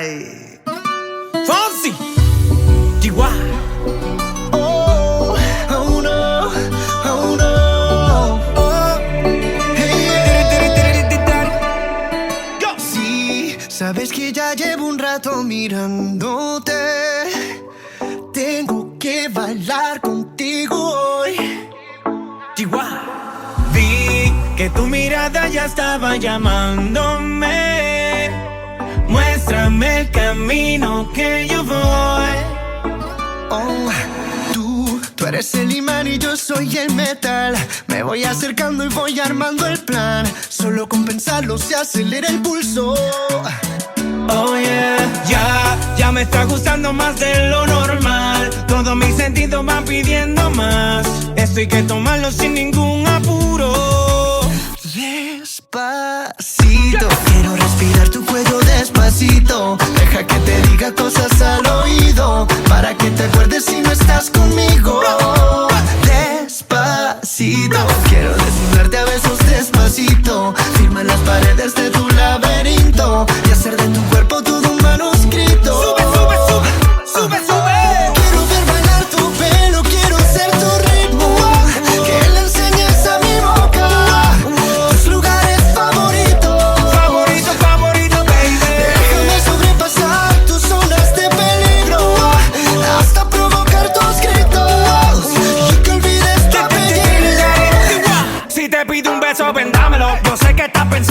Ay. Fonsi, Chihuahua. Oh, oh no, oh no. Oh, hey, yeah. Sí, sabes que ya llevo un rato mirándote. Tengo que bailar contigo hoy. Chihuahua. Vi que tu mirada ya estaba llamándome. Muéstrame el camino que yo voy. Oh, tú eres el imán y yo soy el metal. Me voy acercando y voy armando el plan. Solo con pensarlo se acelera el pulso. Oh yeah, ya me está gustando más de lo normal. Todos mis sentidos van pidiendo más. Esto hay que tomarlo sin ningún apuro. Despacito, quiero respirar tu cuello despacito. Deja que te diga cosas al oído, para que te acuerdes si no estás conmigo. Despacito, quiero desnudarte a besos despacito. Firma las paredes de tu laberinto y hacer de tu cuerpo todo un manuscrito. Sube, sube, sube, sube, sube. Quiero ver bailar tu pelo, quiero ser tu ritmo. Que le enseñes a mi boca tus lugares favoritos. Favorito, favorito, baby. Déjame sobrepasar tus zonas de peligro, hasta provocar tus gritos y que olvides tu apellido. Si te pido un beso, vendámelo. Yo sé que estás pensando